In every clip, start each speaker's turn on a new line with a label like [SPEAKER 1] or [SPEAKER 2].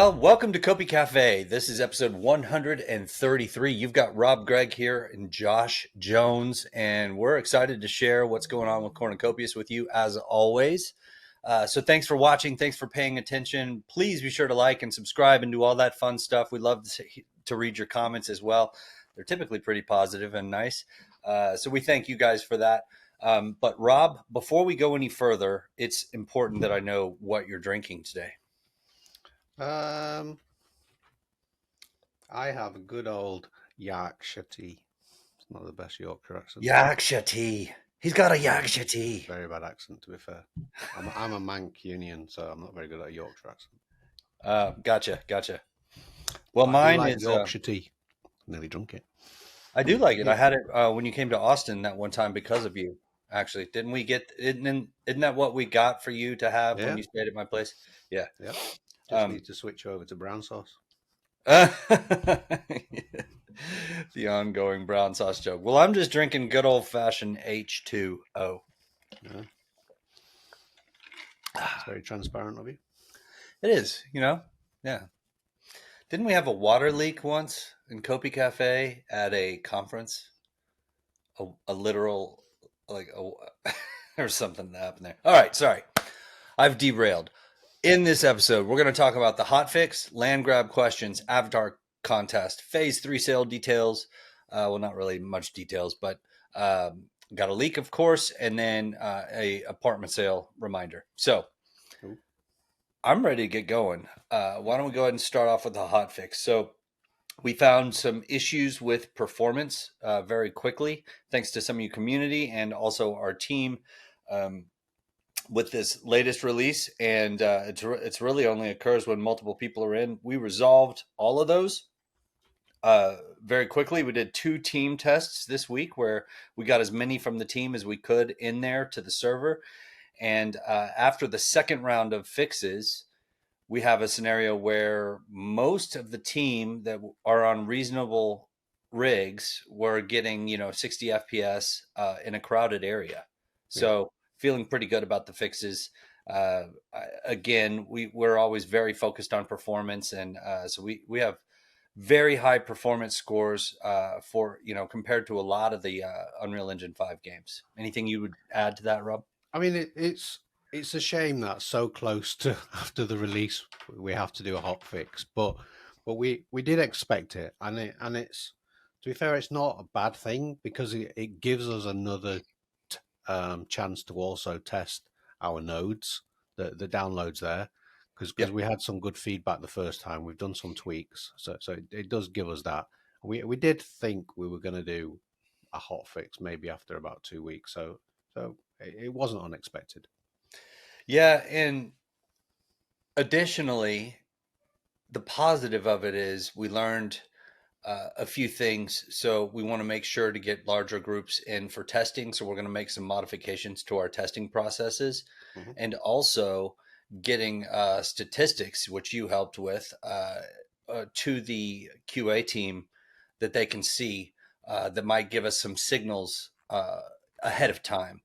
[SPEAKER 1] Well, welcome to COPICafe. This is episode 133. You've got Rob Gregg here and Josh Jones, and we're excited to share what's going on with Cornucopias with you as always. So thanks for watching. Thanks for paying attention. Please be sure to like and subscribe and do all that fun stuff. We love to read your comments as well. They're typically pretty positive and nice. So we thank you guys for that. But Rob, before we go any further, it's important that I know what you're drinking today.
[SPEAKER 2] Um, I have a good old Yorkshire tea. It's not the best Yorkshire accent.
[SPEAKER 1] Yorkshire tea. He's got a Yorkshire tea.
[SPEAKER 2] Very bad accent, to be fair. I'm a Mancunian, so I'm not very good at a Yorkshire accent.
[SPEAKER 1] Gotcha. Well,
[SPEAKER 2] But I do
[SPEAKER 1] mine
[SPEAKER 2] like
[SPEAKER 1] is.
[SPEAKER 2] Yorkshire tea. Nearly drunk it.
[SPEAKER 1] I do like it. I had it when you came to Austin that one time because of you. Actually, didn't we get? Isn't that what we got for you to have when
[SPEAKER 2] Yeah,
[SPEAKER 1] you stayed at my place? Yeah.
[SPEAKER 2] yeah. Just
[SPEAKER 1] Um,
[SPEAKER 2] need to switch over to brown sauce.
[SPEAKER 1] the ongoing brown sauce joke. Well, I'm just drinking good old fashioned H2O.
[SPEAKER 2] Yeah. It's very transparent of you.
[SPEAKER 1] It is, yeah. Didn't we have a water leak once in COPICafe at a conference? A literal, or something that happened there. All right, sorry. I've derailed. In this episode, we're going to talk about the hotfix, land grab questions, avatar contest, phase 3 sale details. Well, not really much details, but got a leak, of course, and then a apartment sale reminder. So
[SPEAKER 2] Ooh.
[SPEAKER 1] I'm ready to get going. Why don't we go ahead and start off with the hotfix? So we found some issues with performance very quickly, thanks to some of your community and also our team. With this latest release, and it's really only occurs when multiple people are in. We resolved all of those very quickly. We did 2 team tests this week where we got as many from the team as we could in there to the server. And after the second round of fixes, we have a scenario where most of the team that are on reasonable rigs were getting 60 FPS in a crowded area. So feeling pretty good about the fixes. Again, we're always very focused on performance, and so we have very high performance scores for compared to a lot of the Unreal Engine 5 games. Anything you would add to that, Rob?
[SPEAKER 2] I mean, it's a shame that so close to after the release we have to do a hot fix, but we did expect it, and it's, to be fair, it's not a bad thing because it gives us another chance to also test our nodes, the downloads there, because we had some good feedback the first time. We've done some tweaks, so it does give us that. We did think we were going to do a hot fix maybe after about 2 weeks, so it wasn't unexpected.
[SPEAKER 1] Yeah, and additionally, the positive of it is we learned a few things. So we want to make sure to get larger groups in for testing. So we're going to make some modifications to our testing processes, and also getting statistics, which you helped with, to the QA team that they can see that might give us some signals ahead of time.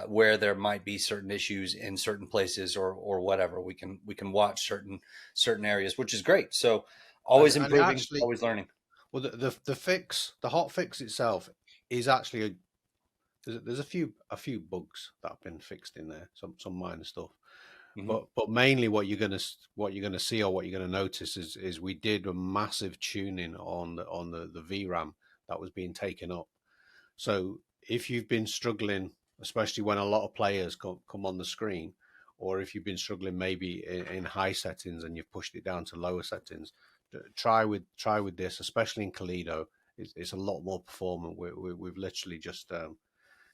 [SPEAKER 1] Where there might be certain issues in certain places or whatever, we can watch certain areas, which is great. So always
[SPEAKER 2] And
[SPEAKER 1] improving,
[SPEAKER 2] actually,
[SPEAKER 1] always learning.
[SPEAKER 2] well, the fix, the hot fix itself, is actually there's a few bugs that have been fixed in there, some minor stuff.
[SPEAKER 1] Mm-hmm.
[SPEAKER 2] But mainly what you're gonna see, or what you're gonna notice, is we did a massive tuning on the VRAM that was being taken up. So if you've been struggling, especially when a lot of players come on the screen, or if you've been struggling maybe in high settings and you've pushed it down to lower settings, try with this, especially in Kalido. It's a lot more performant. We've literally just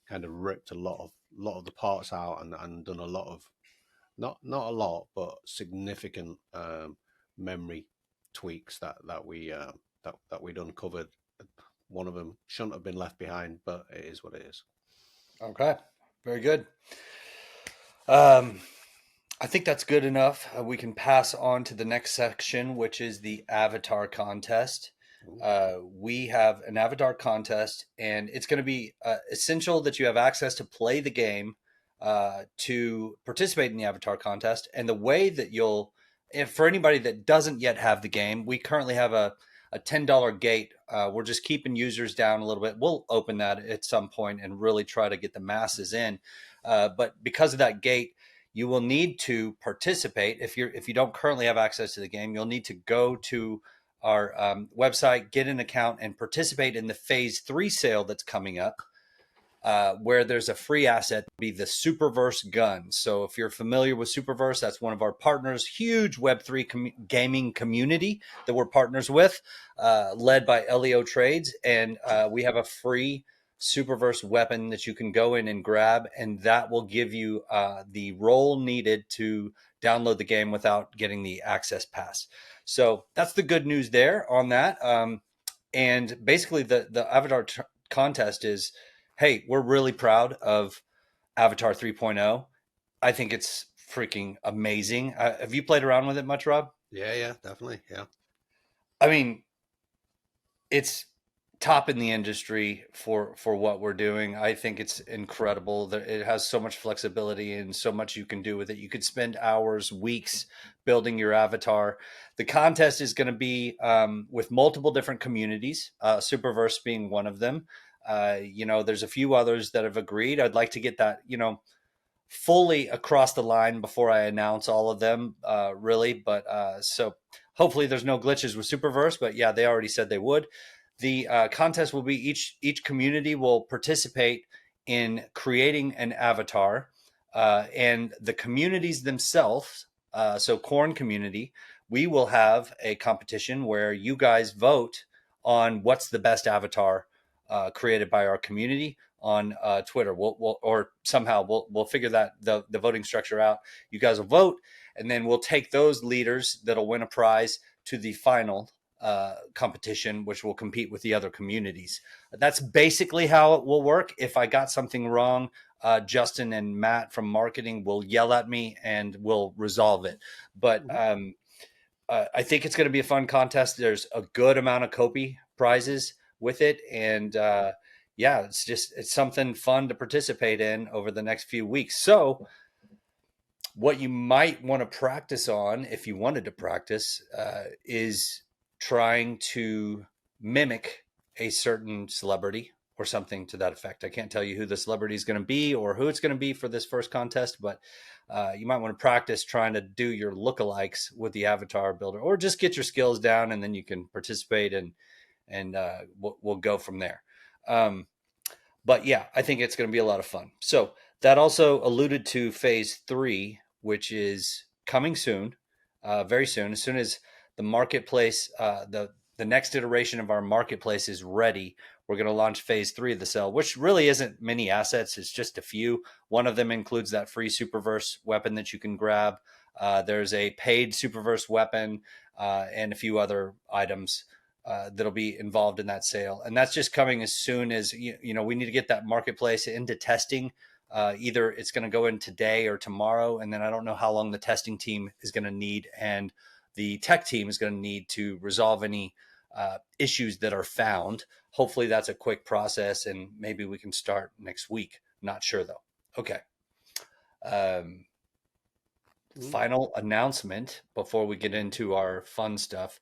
[SPEAKER 2] kind of ripped a lot of the parts out and done a lot of, not a lot, but significant memory tweaks that we'd uncovered. One of them shouldn't have been left behind, but it is what it is.
[SPEAKER 1] Okay, very good. I think that's good enough. We can pass on to the next section, which is the avatar contest. We have an avatar contest, and it's going to be essential that you have access to play the game to participate in the avatar contest. And the way that you'll if for anybody that doesn't yet have the game, we currently have a $10 gate. We're just keeping users down a little bit. We'll open that at some point and really try to get the masses in. But because of that gate, you will need to participate. If you don't currently have access to the game, you'll need to go to our website, get an account, and participate in the Phase 3 sale that's coming up. Where there's a free asset, be the Superverse gun. So if you're familiar with Superverse, that's one of our partners, huge Web3 gaming community that we're partners with, led by LEO Trades. And we have a free Superverse weapon that you can go in and grab, and that will give you the role needed to download the game without getting the access pass. So that's the good news there on that. And basically, the Avatar contest is, hey, we're really proud of Avatar 3.0. I think it's freaking amazing. Have you played around with it much, Rob?
[SPEAKER 2] Yeah, definitely. Yeah.
[SPEAKER 1] I mean, it's top in the industry for what we're doing. I think it's incredible. It has so much flexibility and so much you can do with it. You could spend hours, weeks building your avatar. The contest is going to be with multiple different communities, Superverse being one of them. There's a few others that have agreed. I'd like to get that, fully across the line before I announce all of them, really. But so hopefully there's no glitches with Superverse. But yeah, they already said they would. The contest will be each community will participate in creating an avatar, and the communities themselves. So Corn community, we will have a competition where you guys vote on what's the best avatar created by our community on Twitter. We'll figure that the voting structure out. You guys will vote, and then we'll take those leaders that'll win a prize to the final competition, which will compete with the other communities. That's basically how it will work. If I got something wrong, Justin and Matt from marketing will yell at me and we'll resolve it. But I think it's going to be a fun contest. There's a good amount of Kopi prizes with it, and yeah, it's something fun to participate in over the next few weeks. So what you might want to practice on, if you wanted to practice, is trying to mimic a certain celebrity or something to that effect. I can't tell you who the celebrity is going to be or who it's going to be for this first contest, but you might want to practice trying to do your lookalikes with the avatar builder, or just get your skills down and then you can participate, and we'll go from there. But yeah, I think it's going to be a lot of fun. So that also alluded to Phase 3, which is coming soon, very soon. As soon as the marketplace, the next iteration of our marketplace is ready, we're going to launch Phase 3 of the sale, which really isn't many assets. It's just a few. One of them includes that free Superverse weapon that you can grab. There's a paid Superverse weapon and a few other items that'll be involved in that sale. And that's just coming as soon as, we need to get that marketplace into testing. Either it's going to go in today or tomorrow. And then I don't know how long the testing team is going to need. And the tech team is going to need to resolve any issues that are found. Hopefully that's a quick process and maybe we can start next week. Not sure though. Okay. Final announcement before we get into our fun stuff.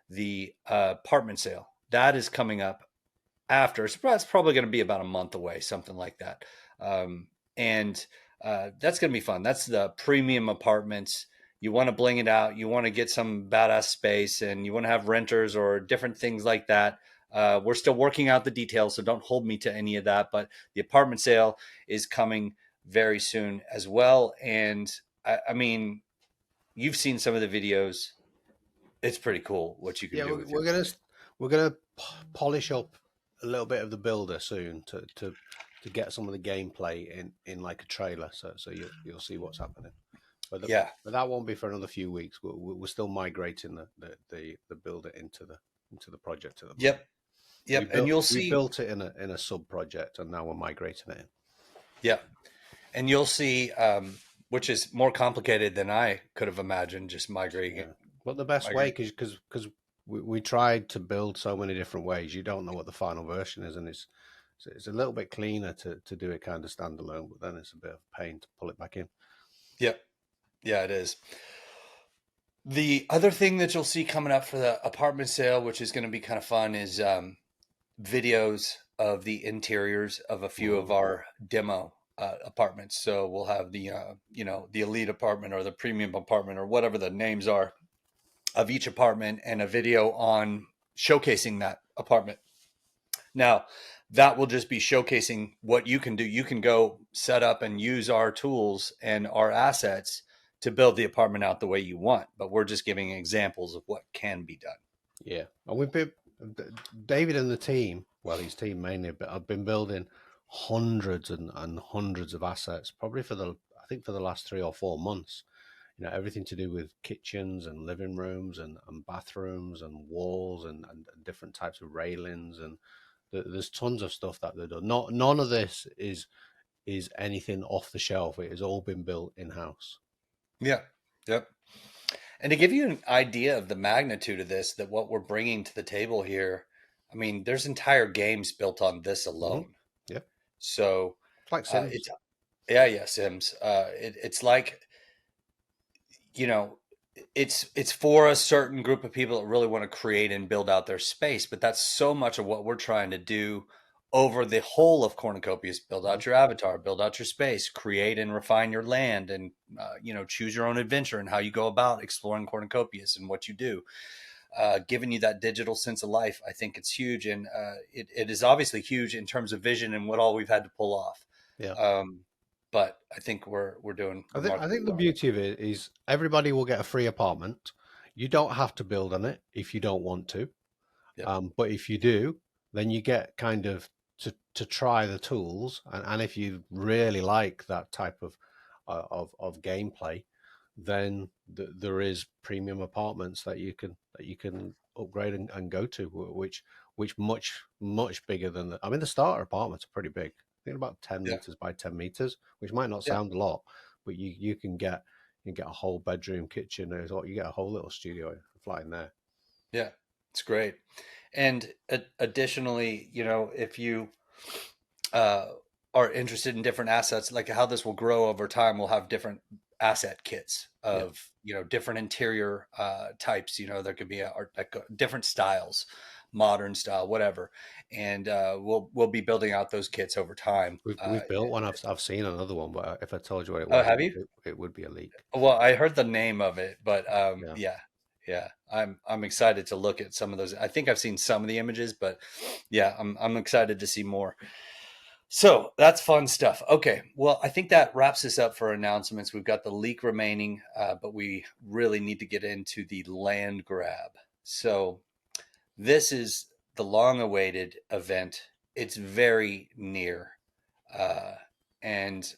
[SPEAKER 1] The apartment sale that is coming up after. It's probably going to be about a month away, something like that. And that's going to be fun. That's the premium apartments. You want to bling it out. You want to get some badass space, and you want to have renters or different things like that. We're still working out the details, so don't hold me to any of that. But the apartment sale is coming very soon as well. And I mean, you've seen some of the videos. It's pretty cool what you can
[SPEAKER 2] Yeah,
[SPEAKER 1] do with
[SPEAKER 2] we're gonna polish up a little bit of the builder soon to get some of the gameplay in like a trailer, so you'll see what's happening. But
[SPEAKER 1] Yeah.
[SPEAKER 2] but that won't be for another few weeks. We're still migrating the builder into the project at the moment.
[SPEAKER 1] Yep. And you'll
[SPEAKER 2] We
[SPEAKER 1] see.
[SPEAKER 2] built it in a sub project, and now we're migrating it in.
[SPEAKER 1] Yeah. And you'll see, which is more complicated than I could have imagined, just migrating
[SPEAKER 2] Yeah.
[SPEAKER 1] it.
[SPEAKER 2] But the best way, because we tried to build so many different ways, you don't know what the final version is, and it's a little bit cleaner to do it kind of standalone, but then it's a bit of a pain to pull it back in.
[SPEAKER 1] Yep. Yeah, it is. The other thing that you'll see coming up for the apartment sale, which is going to be kind of fun, is videos of the interiors of a few of
[SPEAKER 2] Mm,
[SPEAKER 1] our demo apartments. So we'll have the the elite apartment or the premium apartment or whatever the names are of each apartment, and a video on showcasing that apartment. Now, that will just be showcasing what you can do. You can go set up and use our tools and our assets to build the apartment out the way you want, but we're just giving examples of what can be done.
[SPEAKER 2] yeah, and we've been David and the team. Well, his team mainly, but I've been building hundreds and hundreds of assets, probably for the I think for the last 3 or 4 months. Everything to do with kitchens and living rooms and bathrooms and walls and different types of railings, and there's tons of stuff that they've done. Not none of this is anything off the shelf. It has all been built in house.
[SPEAKER 1] Yeah. Yep. And to give you an idea of the magnitude of this, that what we're bringing to the table here, I mean, there's entire games built on this
[SPEAKER 2] Hmm.
[SPEAKER 1] alone.
[SPEAKER 2] Yeah,
[SPEAKER 1] So
[SPEAKER 2] it's like
[SPEAKER 1] it's
[SPEAKER 2] Sims.
[SPEAKER 1] yeah, Sims. It's like, you know, it's for a certain group of people that really want to create and build out their space. But that's so much of what we're trying to do over the whole of Cornucopias: build
[SPEAKER 2] Mhm.
[SPEAKER 1] out your avatar, build out your space, create and refine your land, and choose your own adventure and how you go about exploring Cornucopias and what you do. Giving you that digital sense of life, I think it's huge, and it is obviously huge in terms of vision and what all we've had to pull off.
[SPEAKER 2] Yeah.
[SPEAKER 1] Um, but I think we're doing
[SPEAKER 2] I think
[SPEAKER 1] remarkably
[SPEAKER 2] the
[SPEAKER 1] well.
[SPEAKER 2] beauty of it is everybody will get a free apartment. You don't have to build on it if you don't want to.
[SPEAKER 1] Yep.
[SPEAKER 2] But if you do, then you get kind of to try the tools, and if you really like that type of gameplay, then there is premium apartments that you can upgrade and go to, which much bigger than I mean, the starter apartments are pretty big. I think about ten
[SPEAKER 1] Yeah.
[SPEAKER 2] meters by 10 meters, which might not
[SPEAKER 1] Yeah.
[SPEAKER 2] sound a lot, but you can get a whole bedroom, kitchen, you get a whole little studio flying there.
[SPEAKER 1] Yeah. It's great. And additionally, if you uh, are interested in different assets, like how this will grow over time, we'll have different asset kits
[SPEAKER 2] Yeah.
[SPEAKER 1] of different interior types. There could be art deco, different styles, modern style, whatever, and we'll be building out those kits over time.
[SPEAKER 2] We've built one. I've seen another one, but if I told you what it
[SPEAKER 1] Oh,
[SPEAKER 2] was,
[SPEAKER 1] have you?
[SPEAKER 2] it would be a leak.
[SPEAKER 1] Well, I heard the name of it, but
[SPEAKER 2] Yeah.
[SPEAKER 1] yeah, yeah, I'm excited to look at some of those. I think I've seen some of the images, but yeah, I'm excited to see more. So that's fun stuff. Okay, well, I think that wraps us up for announcements. We've got the leak remaining, but we really need to get into the land grab. So this is the long-awaited event. It's very near. Uh, and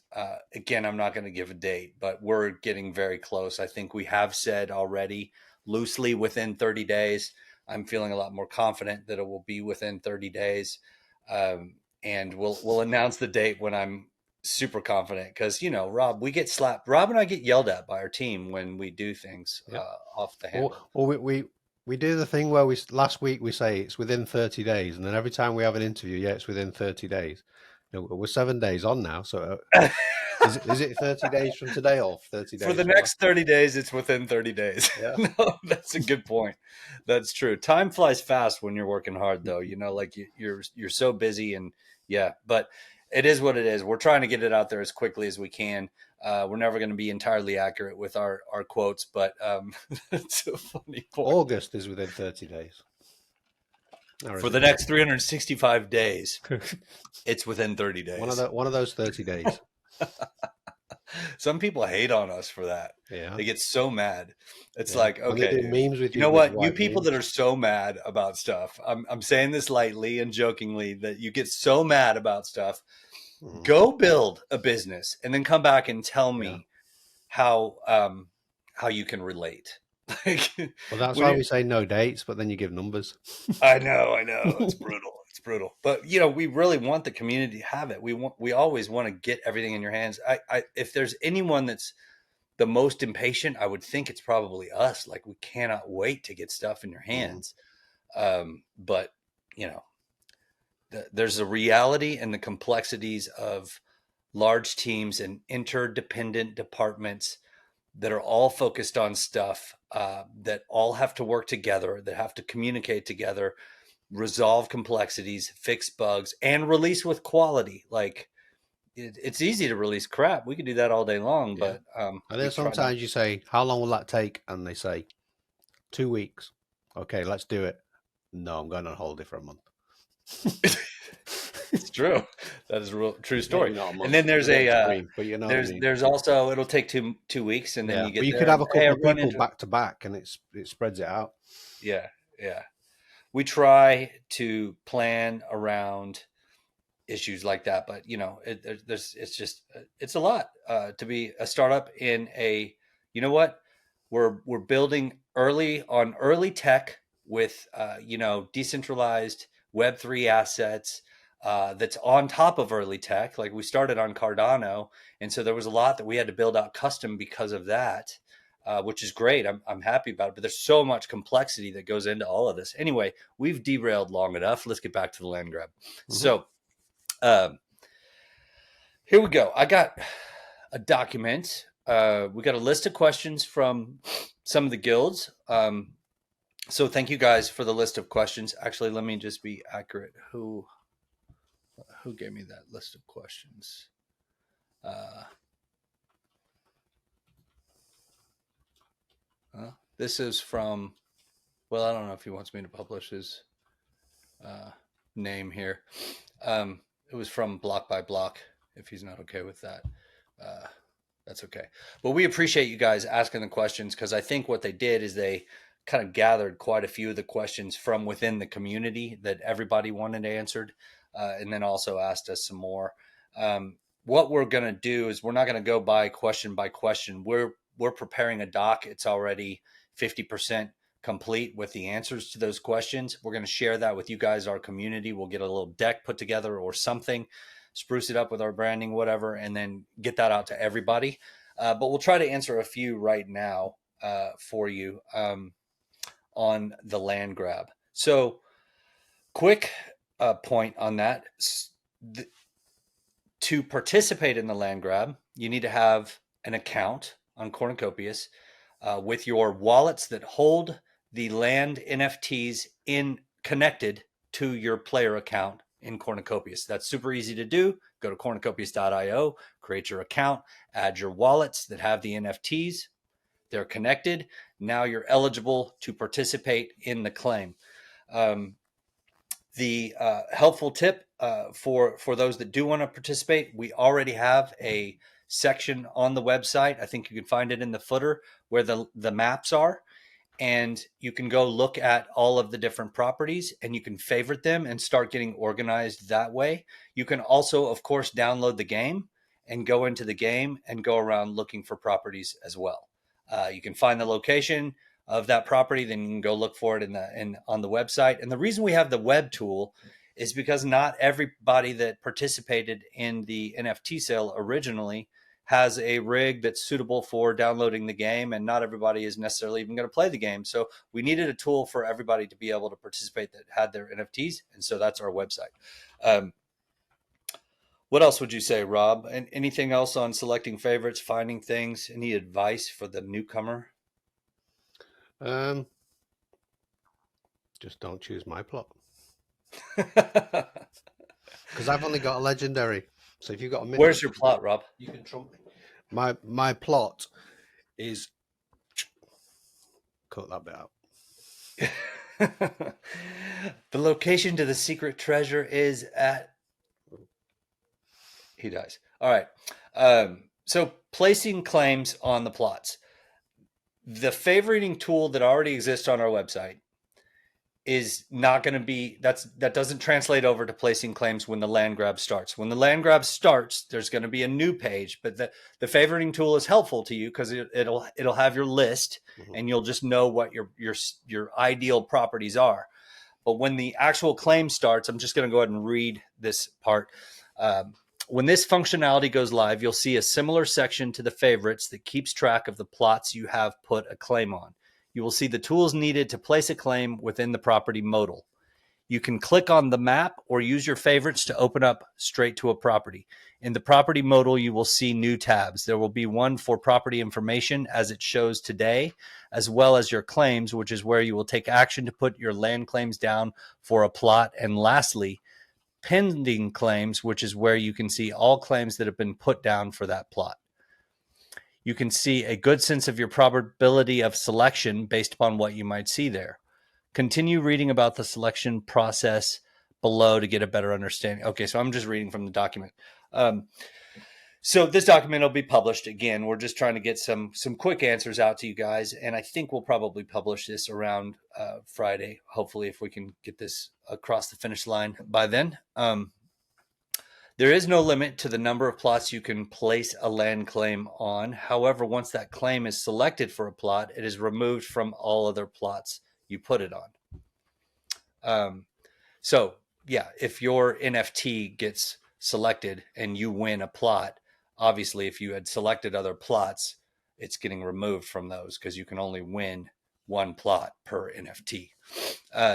[SPEAKER 1] again, I'm not going to give a date, but we're getting very close. I think we have said already loosely within 30 days. I'm feeling a lot more confident that it will be within 30 days. And we'll announce the date when I'm super confident, because Rob, we get slapped. Rob and I get yelled at by our team when we do things
[SPEAKER 2] Yeah.
[SPEAKER 1] off the
[SPEAKER 2] Or
[SPEAKER 1] handle.
[SPEAKER 2] or we do the thing where last week we say it's within 30 days, and then every time we have an interview, yeah, it's within 30 days. We're 7 days on now, so is it 30 days from today or 30
[SPEAKER 1] For
[SPEAKER 2] days
[SPEAKER 1] the
[SPEAKER 2] from last?
[SPEAKER 1] next 30 days, it's within 30 days.
[SPEAKER 2] Yeah.
[SPEAKER 1] No, that's a good point. That's true. Time flies fast when you're working hard, though. Like you're so busy, and yeah, but it is what it is. We're trying to get it out there as quickly as we can. We're never going to be entirely accurate with our quotes, but it's a funny point.
[SPEAKER 2] August is within 30 days. Or is
[SPEAKER 1] For
[SPEAKER 2] it
[SPEAKER 1] the next 365 days,
[SPEAKER 2] 30?
[SPEAKER 1] it's within 30 days.
[SPEAKER 2] One of those 30 days.
[SPEAKER 1] Some people hate on us for that.
[SPEAKER 2] Yeah.
[SPEAKER 1] They get so mad. It's
[SPEAKER 2] Yeah.
[SPEAKER 1] like,
[SPEAKER 2] When they
[SPEAKER 1] okay,
[SPEAKER 2] do
[SPEAKER 1] dude,
[SPEAKER 2] memes with
[SPEAKER 1] you
[SPEAKER 2] you
[SPEAKER 1] know
[SPEAKER 2] with
[SPEAKER 1] what? You
[SPEAKER 2] white
[SPEAKER 1] people that
[SPEAKER 2] memes.
[SPEAKER 1] are so mad about stuff, I'm saying this lightly and jokingly, that you get so mad about stuff,
[SPEAKER 2] Mhm.
[SPEAKER 1] go build a business and then come back and tell
[SPEAKER 2] Yeah.
[SPEAKER 1] me how you can relate. Like,
[SPEAKER 2] Well, that's
[SPEAKER 1] when
[SPEAKER 2] why
[SPEAKER 1] you
[SPEAKER 2] we say no dates, but then you give numbers.
[SPEAKER 1] I know, it's brutal. It's brutal. But we really want the community to have it. We always want to get everything in your hands. If there's anyone that's the most impatient, I would think it's probably us. Like, we cannot wait to get stuff in your
[SPEAKER 2] Mhm.
[SPEAKER 1] hands. But you know, there's a reality and the complexities of large teams and interdependent departments that are all focused on stuff that all have to work together, that have to communicate together, resolve complexities, fix bugs, and release with quality. Like it's easy to release crap. We could do that all day long,
[SPEAKER 2] Yeah.
[SPEAKER 1] but
[SPEAKER 2] And
[SPEAKER 1] we
[SPEAKER 2] then
[SPEAKER 1] try not.
[SPEAKER 2] sometimes you say, how long will that take? And they say, 2 weeks. Okay, let's do it. No, I'm going on holiday for a month.
[SPEAKER 1] It's true. That is a real true story.
[SPEAKER 2] Maybe not a
[SPEAKER 1] And
[SPEAKER 2] month.
[SPEAKER 1] then
[SPEAKER 2] It's a
[SPEAKER 1] there's
[SPEAKER 2] bit extreme, but you know what I mean.
[SPEAKER 1] there's also it'll take two weeks, and then
[SPEAKER 2] Yeah,
[SPEAKER 1] you
[SPEAKER 2] but
[SPEAKER 1] get
[SPEAKER 2] you could
[SPEAKER 1] there
[SPEAKER 2] have
[SPEAKER 1] and
[SPEAKER 2] a
[SPEAKER 1] hey, I
[SPEAKER 2] couple of
[SPEAKER 1] run
[SPEAKER 2] people
[SPEAKER 1] into
[SPEAKER 2] back to back, and it spreads it out.
[SPEAKER 1] yeah, yeah. We try to plan around issues like that, but there's it's a lot to be a startup in a what we're building early tech with decentralized Web3 assets that's on top of early tech. Like we started on Cardano, and so there was a lot that we had to build out custom because of that. Which is great. I'm happy about it, but there's so much complexity that goes into all of this. Anyway, we've derailed long enough. Let's get back to the land grab.
[SPEAKER 2] Hmm.
[SPEAKER 1] So, um, here we go. I got a document. We got a list of questions from some of the guilds. So thank you guys for the list of questions. Actually, let me just be accurate. Who gave me that list of questions? Uh, this is from. Well, I don't know if he wants me to publish his uh, name here. It was from Block by Block. If he's not okay with that, uh, that's okay. But we appreciate you guys asking the questions because I think what they did is they kind of gathered quite a few of the questions from within the community that everybody wanted answered, and then also asked us some more. What we're going to do is we're not going to go by question. We're preparing a doc. It's already 50% complete with the answers to those questions. We're going to share that with you guys, our community. We'll get a little deck put together or something, spruce it up with our branding, whatever, and then get that out to everybody. But we'll try to answer a few right now for you on the land grab. So, quick point on that. To participate in the land grab, you need to have an account on Cornucopias with your wallets that hold the land NFTs in connected to your player account in Cornucopias. That's super easy to do. Go to cornucopias.io, create your account, add your wallets that have the NFTs. They're connected. Now you're eligible to participate in the claim. The helpful tip for those that do want to participate, we already have a section on the website. I think you can find it in the footer where the maps are, and you can go look at all of the different properties and you can favorite them and start getting organized that way. You can also, of course, download the game and go into the game and go around looking for properties as well. You can find the location of that property, then you can go look for it on the website. And the reason we have the web tool is because not everybody that participated in the NFT sale originally has a rig that's suitable for downloading the game, and not everybody is necessarily even going to play the game. So we needed a tool for everybody to be able to participate that had their NFTs, and so that's our website. What else would you say, Rob? And anything else on selecting favorites, finding things? Any advice for the newcomer?
[SPEAKER 2] Um, just don't choose my plot because I've only got a legendary. So if you've got a mythic,
[SPEAKER 1] Where's your plot, Rob?
[SPEAKER 2] you can trump me. My plot is cut that bit out.
[SPEAKER 1] The location to the secret treasure is at. He dies. All right. So placing claims on the plots. The favoriting tool that already exists on our website is not going to be that doesn't translate over to placing claims when the land grab starts. When the land grab starts, there's going to be a new page, but the favoriting tool is helpful to you because it'll have your list and you'll just know what your ideal properties are. But when the actual claim starts, I'm just going to go ahead and read this part. When this functionality goes live, you'll see a similar section to the favorites that keeps track of the plots you have put a claim on. You will see the tools needed to place a claim within the property modal. You can click on the map or use your favorites to open up straight to a property. In the property modal, you will see new tabs. There will be one for property information as it shows today, as well as your claims, which is where you will take action to put your land claims down for a plot. And lastly, pending claims, which is where you can see all claims that have been put down for that plot. You can see a good sense of your probability of selection based upon what you might see there. Continue reading about the selection process below to get a better understanding. Okay, so I'm just reading from the document. So this document will be published again. We're just trying to get some quick answers out to you guys, and I think we'll probably publish this around Friday. Hopefully, if we can get this across the finish line by then. There is no limit to the number of plots you can place a land claim on. However, once that claim is selected for a plot, it is removed from all other plots you put it on. So, yeah, if your NFT gets selected and you win a plot, obviously, if you had selected other plots, it's getting removed from those because you can only win one plot per NFT.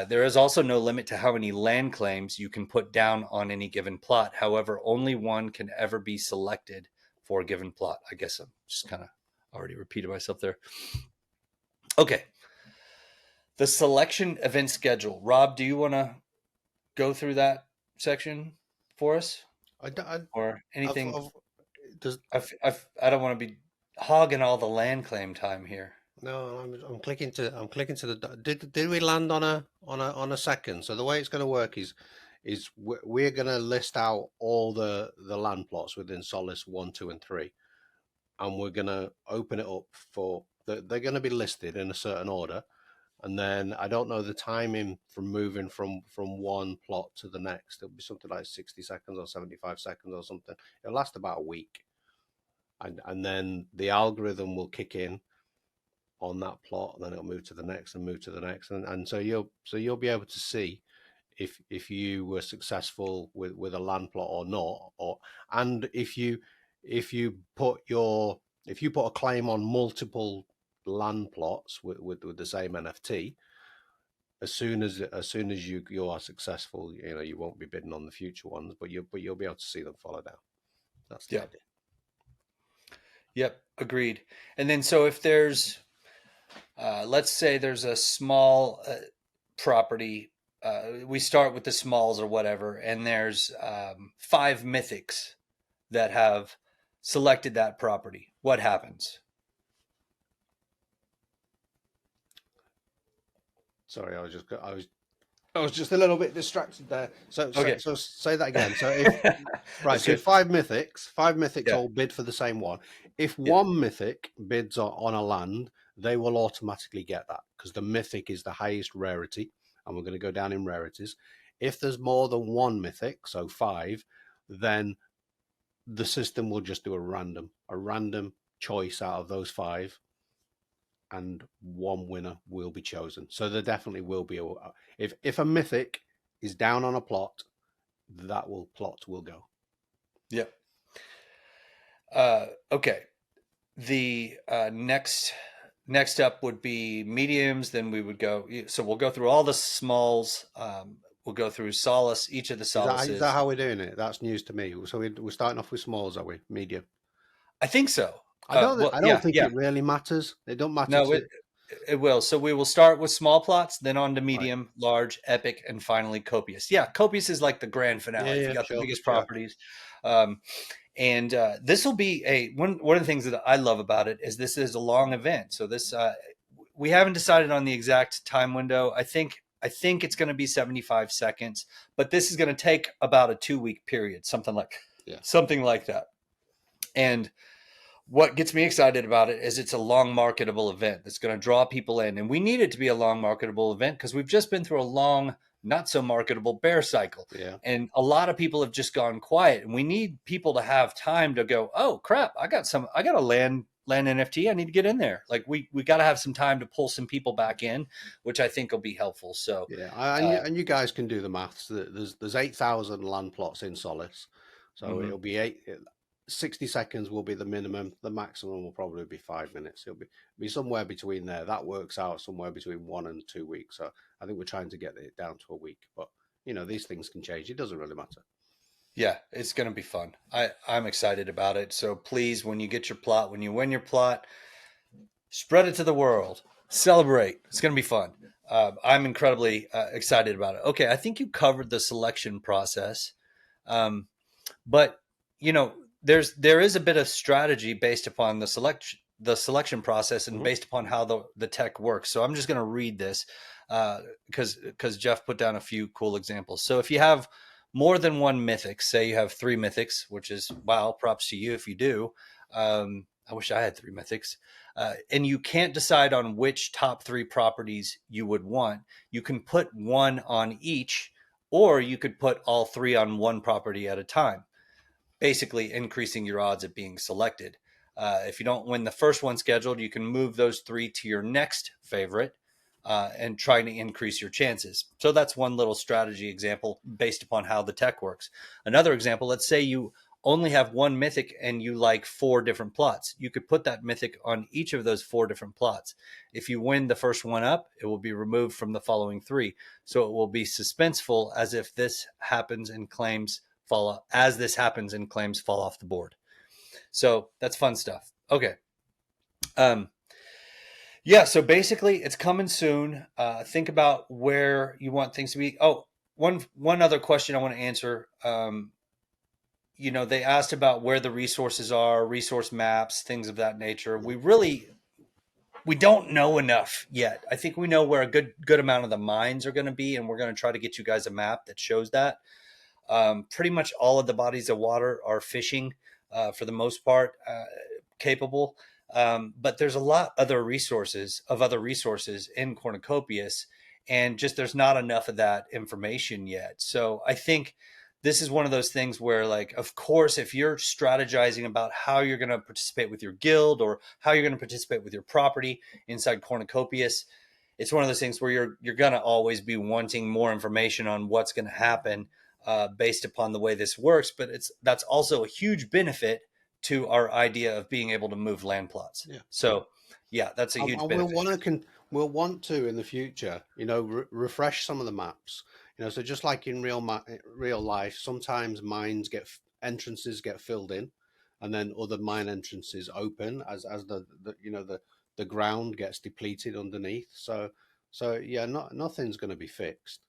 [SPEAKER 1] There is also no limit to how many land claims you can put down on any given plot. However, only one can ever be selected for a given plot. I guess I'm just kind of already repeated myself there. Okay. The selection event schedule. Rob, do you want to go through that section for us? Or anything? I don't want to be hogging all the land claim time here.
[SPEAKER 2] No, I'm clicking to the. Did we land on a second? So the way it's going to work is we're going to list out all the land plots within Solace 1, 2, and 3, and we're going to open it up for they're going to be listed in a certain order, and then I don't know the timing from moving from one plot to the next. It'll be something like 60 seconds or 75 seconds or something. It'll last about a week, and then the algorithm will kick in on that plot, and then it'll move to the next and move to the next, and so you'll be able to see if you were successful with a land plot or not, and if you put a claim on multiple land plots with the same NFT, as soon as you are successful, you won't be bidding on the future ones, but you'll be able to see them follow down. That's the idea.
[SPEAKER 1] Yep, agreed. And then so if there's let's say there's a small property. We start with the smalls or whatever, and there's 5 mythics that have selected that property. What happens?
[SPEAKER 2] Sorry, I was just a little bit distracted there. So say that again. So so 5 mythics all bid for the same one. If one mythic bids on a land, they will automatically get that because the mythic is the highest rarity, and we're going to go down in rarities. If there's more than one mythic, so 5, then the system will just do a random choice out of those 5, and one winner will be chosen. So there definitely will be if a mythic is down on a plot, that plot will go.
[SPEAKER 1] Yep. Okay. The next up would be mediums. Then we would go. So we'll go through all the smalls. We'll go through Solace, each of the Solaces.
[SPEAKER 2] Is that how we're doing it? That's news to me. So we're starting off with smalls, are we? Medium.
[SPEAKER 1] I think so.
[SPEAKER 2] I don't think it really matters. It don't matter.
[SPEAKER 1] No, it will. So we will start with small plots, then on to medium, large, epic, and finally copious. Yeah, copious is like the grand finale. If you got the biggest properties. And this will be one of the things that I love about it is this is a long event. So this we haven't decided on the exact time window. I think it's going to be 75 seconds, but this is going to take about a 2-week period, something like that. And what gets me excited about it is it's a long marketable event that's going to draw people in. And we need it to be a long marketable event because we've just been through a long, not so marketable bear cycle.
[SPEAKER 2] Yeah.
[SPEAKER 1] And a lot of people have just gone quiet. And we need people to have time to go, oh, crap, I got a land NFT. I need to get in there. Like we got to have some time to pull some people back in, which I think will be helpful. So
[SPEAKER 2] and you guys can do the maths. There's 8,000 land plots in Solace. So it'll be 60 seconds will be the minimum. The maximum will probably be 5 minutes. It'll be somewhere between there. That works out somewhere between 1 and 2 weeks. So I think we're trying to get it down to a week. But these things can change. It doesn't really matter.
[SPEAKER 1] Yeah, it's going to be fun. I'm excited about it. So please, when you get your plot, when you win your plot, spread it to the world. Celebrate. It's going to be fun. I'm incredibly excited about it. Okay, I think you covered the selection process, but you know, there is a bit of strategy based upon the selection process and
[SPEAKER 2] Hmm.
[SPEAKER 1] based upon how the tech works. So I'm just going to read this because Jeff put down a few cool examples. So if you have more than one mythic, say you have three mythics, which is wow, props to you if you do. I wish I had three mythics. And you can't decide on which top three properties you would want. You can put one on each, or you could put all three on one property at a time, basically increasing your odds of being selected. If you don't win the first one scheduled, you can move those three to your next favorite and trying to increase your chances. So that's one little strategy example based upon how the tech works. Another example, let's say you only have one mythic and you like four different plots. You could put that mythic on each of those four different plots. If you win the first one up, it will be removed from the following three. So it will be suspenseful as if this happens and claims fall as this happens and claims fall off the board. So that's fun stuff. Okay. Um, yeah, so basically it's coming soon. Think about where you want things to be. Oh, one other question I want to answer. They asked about where the resources are, resource maps, things of that nature. We don't know enough yet. I think we know where a good amount of the mines are going to be, and we're going to try to get you guys a map that shows that. Pretty much all of the bodies of water are fishing for the most part capable. But there's a lot other resources in Cornucopias, and just there's not enough of that information yet. So I think this is one of those things where, like, of course, if you're strategizing about how you're going to participate with your guild or how you're going to participate with your property inside Cornucopias, it's one of those things where you're going to always be wanting more information on what's going to happen based upon the way this works. But that's also a huge benefit to our idea of being able to move land plots.
[SPEAKER 2] Yeah.
[SPEAKER 1] So, yeah, that's a huge
[SPEAKER 2] And we'll
[SPEAKER 1] benefit.
[SPEAKER 2] want to in the future, refresh some of the maps. So just like in real life, sometimes entrances get filled in, and then other mine entrances open as the ground gets depleted underneath. So yeah, nothing's going to be fixed.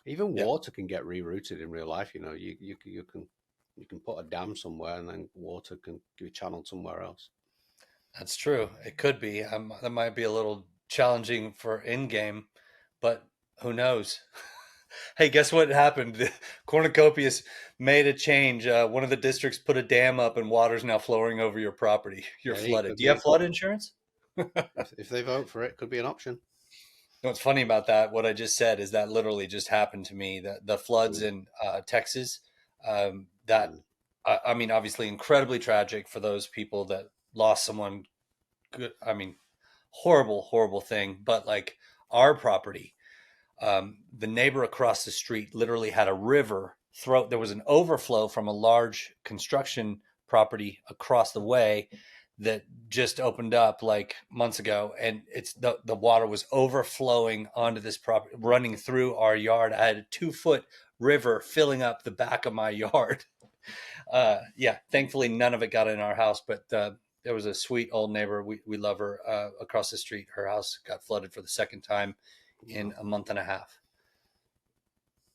[SPEAKER 2] Even
[SPEAKER 1] Yeah,
[SPEAKER 2] water can get rerouted in real life. You can put a dam somewhere, and then water can be channeled somewhere else.
[SPEAKER 1] that's true. It could be. That might be a little challenging for in game, but who knows? Hey, guess what happened? The Cornucopias made a change. One of the districts put a dam up, and water's now flowing over your property. You're
[SPEAKER 2] Hey,
[SPEAKER 1] flooded.
[SPEAKER 2] could
[SPEAKER 1] Do you have
[SPEAKER 2] be
[SPEAKER 1] flood insurance?
[SPEAKER 2] if they vote for it, could be an option.
[SPEAKER 1] What's funny about that, what I just said, is that literally just happened to me. The floods
[SPEAKER 2] Mm,
[SPEAKER 1] in Texas, that
[SPEAKER 2] mm,
[SPEAKER 1] I mean, obviously incredibly tragic for those people that lost someone. Good, I mean, horrible, horrible thing. But like our property, the neighbor across the street literally had a river throw. There was an overflow from a large construction property across the way that just opened up like months ago, and it's the water was overflowing onto this property, running through our yard. I had a 2 foot river filling up the back of my yard. Yeah, thankfully none of it got in our house, but there was a sweet old neighbor. We love her across the street. Her house got flooded for the second time in
[SPEAKER 2] no,
[SPEAKER 1] a month and a half.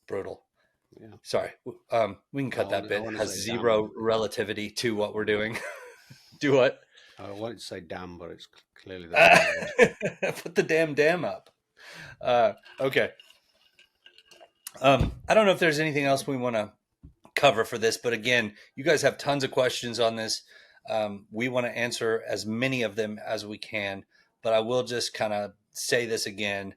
[SPEAKER 1] Brutal.
[SPEAKER 2] yeah.
[SPEAKER 1] Sorry. We can cut that
[SPEAKER 2] I
[SPEAKER 1] bit. It
[SPEAKER 2] want to
[SPEAKER 1] has
[SPEAKER 2] say dam.
[SPEAKER 1] zero relativity to what we're doing. Do what?
[SPEAKER 2] I wanted to say dam, but it's clearly the wrong word.
[SPEAKER 1] Put the damn dam up. Okay. I don't know if there's anything else we want to cover for this, but again, you guys have tons of questions on this. We want to answer as many of them as we can, but I will just kind of say this again.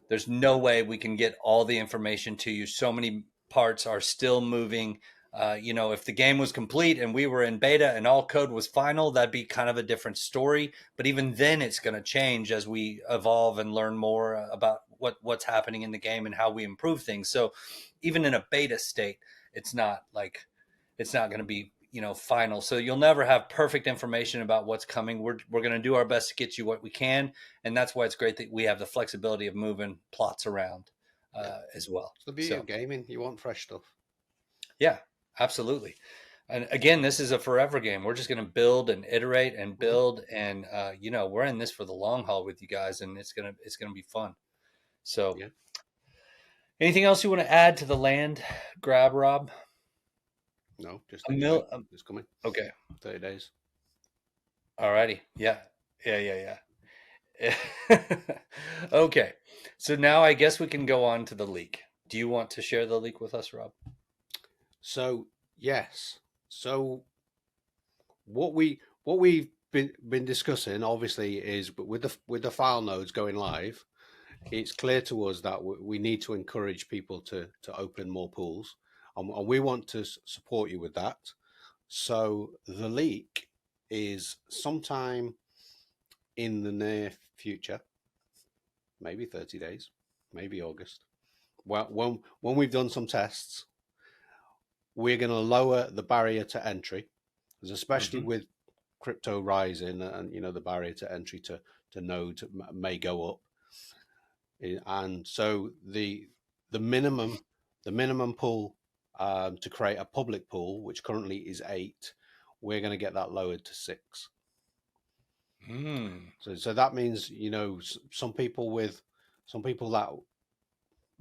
[SPEAKER 1] There's no way we can get all the information to you. So many parts are still moving. If the game was complete and we were in beta and all code was final, that'd be kind of a different story. But even then, it's going to change as we evolve and learn more about what's happening in the game and how we improve things. So even in a beta state, it's not going to be final. So you'll never have perfect information about what's coming. We're going to do our best to get you what we can, and that's why it's great that we have the flexibility of moving plots around.
[SPEAKER 2] Yeah.
[SPEAKER 1] as well.
[SPEAKER 2] It's the beauty
[SPEAKER 1] So
[SPEAKER 2] of gaming. You want fresh stuff.
[SPEAKER 1] yeah, absolutely. And again, this is a forever game. We're just going to build and iterate and
[SPEAKER 2] Mhm.
[SPEAKER 1] build, and we're in this for the long haul with you guys, and it's gonna be fun. So,
[SPEAKER 2] Yeah.
[SPEAKER 1] anything else you want to add to the land grab, Rob?
[SPEAKER 2] No, just
[SPEAKER 1] A
[SPEAKER 2] enjoy.
[SPEAKER 1] mil.
[SPEAKER 2] It's coming.
[SPEAKER 1] Okay.
[SPEAKER 2] 30 days.
[SPEAKER 1] Alrighty. Yeah. Yeah. Okay. So now I guess we can go on to the leak. Do you want to share the leak with us, Rob?
[SPEAKER 2] So yes. So what we've been discussing obviously is, but with the file nodes going live, it's clear to us that we need to encourage people to open more pools, and we want to support you with that. So the leak is sometime in the near future, maybe 30 days, maybe August. Well, when we've done some tests, we're going to lower the barrier to entry, because especially
[SPEAKER 1] Mm-hmm.
[SPEAKER 2] with crypto rising, and the barrier to entry to node may go up. And so the minimum the minimum pool, to create a public pool, which currently is 8, we're going to get that lowered to 6.
[SPEAKER 1] Mm.
[SPEAKER 2] So that means, some people that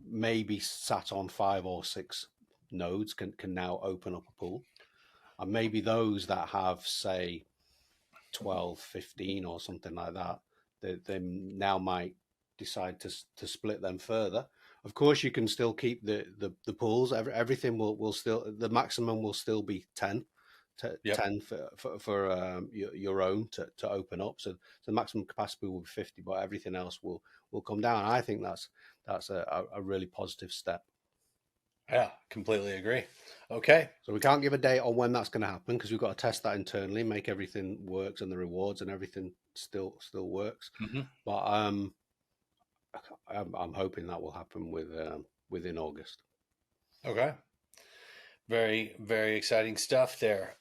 [SPEAKER 2] maybe sat on 5 or 6 nodes can now open up a pool, and maybe those that have, say, 12, 15, or something like that, they now might decide to split them further. Of course, you can still keep the pools. Everything will still, the maximum will still be 10 to
[SPEAKER 1] Yep.
[SPEAKER 2] 10 for your own to open up. So the maximum capacity will be 50, but everything else will come down. I think that's a really positive step.
[SPEAKER 1] Yeah, completely agree. Okay.
[SPEAKER 2] So we can't give a date on when that's going to happen, because we've got to test that internally, make everything works, and the rewards and everything still works.
[SPEAKER 1] Hmm.
[SPEAKER 2] But I'm hoping that will happen within August.
[SPEAKER 1] Okay. Very, very exciting stuff there.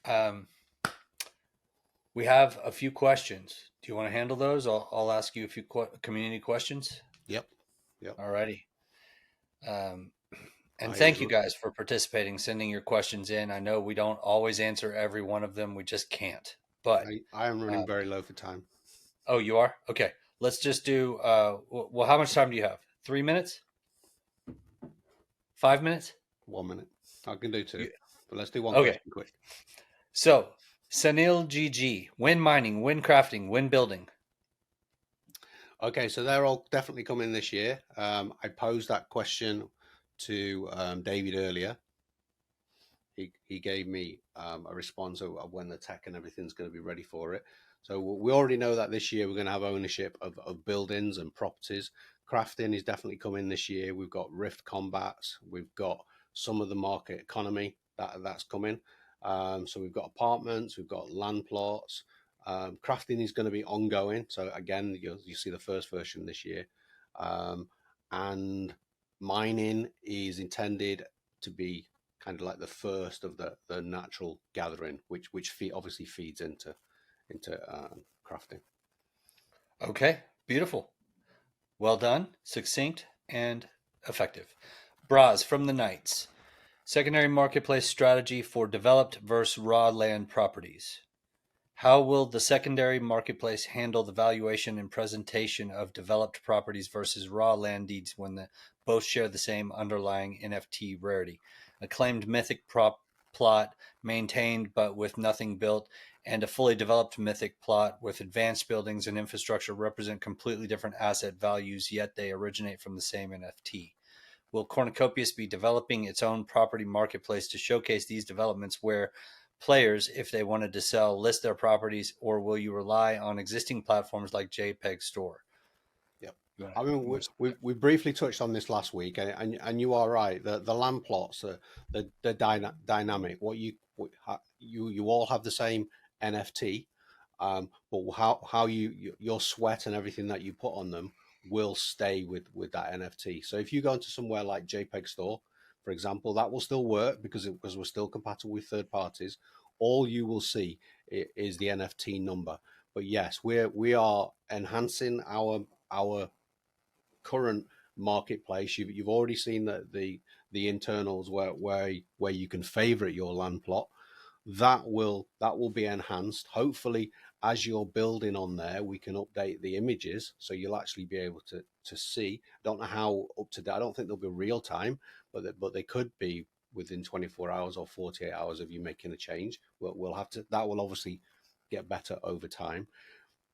[SPEAKER 1] We have a few questions. Do you want to handle those? I'll ask you a few community questions.
[SPEAKER 2] Yep, yep.
[SPEAKER 1] Alrighty. Um, and
[SPEAKER 2] I
[SPEAKER 1] thank you
[SPEAKER 2] usually
[SPEAKER 1] guys for participating, sending your questions in. I know we don't always answer every one of them. We just can't. But
[SPEAKER 2] I am running
[SPEAKER 1] uh,
[SPEAKER 2] very low for time.
[SPEAKER 1] oh, you are? Okay. Let's just do. Well, how much time do you have? 3 minutes? 5 minutes?
[SPEAKER 2] 1 minute. I can do 2,
[SPEAKER 1] You,
[SPEAKER 2] but let's do one
[SPEAKER 1] okay.
[SPEAKER 2] question quick.
[SPEAKER 1] So, Sanil GG, when mining, when crafting, when building.
[SPEAKER 2] Okay, so they're all definitely coming this year. I posed that question to David earlier. He gave me a response of when the tech and everything's going to be ready for it. So we already know that this year we're going to have ownership of buildings and properties. Crafting is definitely coming this year. We've got Rift Combats. We've got some of the market economy that's coming. So we've got apartments. We've got land plots. Crafting is going to be ongoing. So again, you'll see the first version this year. And mining is intended to be kind of like the first of the natural gathering, which obviously feeds into crafting.
[SPEAKER 1] Okay, beautiful. Well done, succinct, and effective. Bras from the Knights. Secondary marketplace strategy for developed versus raw land properties. How will the secondary marketplace handle the valuation and presentation of developed properties versus raw land deeds when both share the same underlying NFT rarity? Acclaimed mythic plot maintained but with nothing built, and a fully developed mythic plot with advanced buildings and infrastructure represent completely different asset values, yet they originate from the same NFT. Will Cornucopias be developing its own property marketplace to showcase these developments where players, if they wanted to sell, list their properties, or will you rely on existing platforms like JPEG Store?
[SPEAKER 2] Yep.
[SPEAKER 1] You wanna,
[SPEAKER 2] I mean,
[SPEAKER 1] you wanna
[SPEAKER 2] we briefly touched on this last week, and you are right. The land plots are dynamic. You all have the same NFT, but how your sweat and everything that you put on them will stay with that NFT. So if you go into somewhere like JPEG Store, for example, that will still work because we're still compatible with third parties. All you will see is the NFT number. But yes, we are enhancing our current marketplace. You've already seen the internals where you can favorite your land plot. That will be enhanced. Hopefully, as you're building on there, we can update the images so you'll actually be able to see. I don't know how up to date. I don't think they'll be real time, but they could be within 24 hours or 48 hours of you making a change. We'll have to. That will obviously get better over time.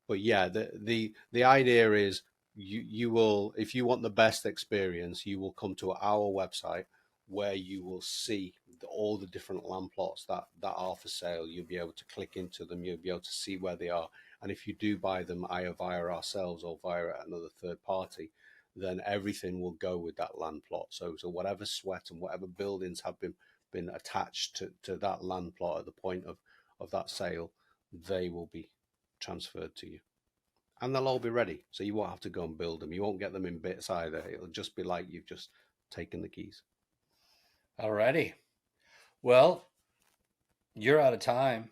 [SPEAKER 2] But yeah, the idea is you will, if you want the best experience, you will come to our website where you will see all the different land plots that are for sale. You'll be able to click into them. You'll be able to see where they are. And if you do buy them either via ourselves or via another third party, then everything will go with that land plot. So whatever sweat and whatever buildings have been attached to that land plot at the point of that sale, they will be transferred to you. And they'll all be ready. So you won't have to go and build them. You won't get them in bits either. It'll just be like you've just taken the keys.
[SPEAKER 1] Alrighty. Well, you're out of time.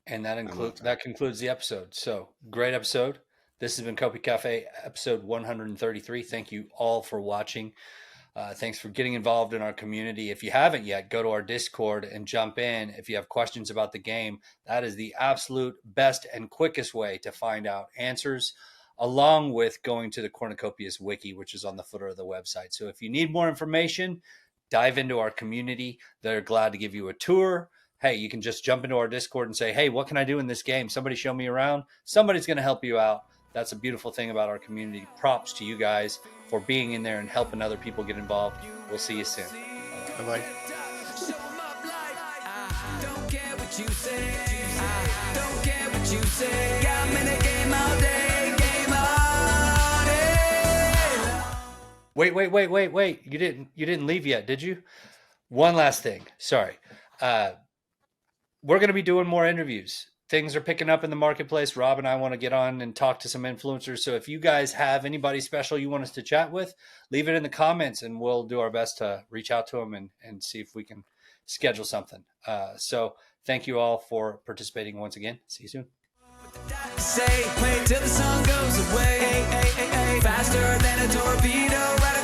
[SPEAKER 1] And that concludes the episode. So great episode. This has been COPICafe episode 133. Thank you all for watching. Thanks for getting involved in our community. If you haven't yet, go to our Discord and jump in. If you have questions about the game, that is the absolute best and quickest way to find out answers, along with going to the Cornucopias wiki, which is on the footer of the website. So if you need more information, dive into our community. They're glad to give you a tour. Hey, you can just jump into our Discord and say, hey, what can I do in this game? Somebody show me around. Somebody's going to help you out. That's a beautiful thing about our community. Props to you guys for being in there and helping other people get involved. We'll see you soon.
[SPEAKER 2] Bye-bye.
[SPEAKER 3] Don't care what you say. Don't care what you say. I'm in a game all day. Game all day.
[SPEAKER 1] Wait. You didn't leave yet, did you? One last thing. Sorry. We're going to be doing more interviews. Things are picking up in the marketplace. Rob and I want to get on and talk to some influencers. So if you guys have anybody special you want us to chat with, leave it in the comments and we'll do our best to reach out to them and see if we can schedule something. So thank you all for participating once again. See you soon.
[SPEAKER 3] Say, play till the sun goes away. Faster than a torpedo.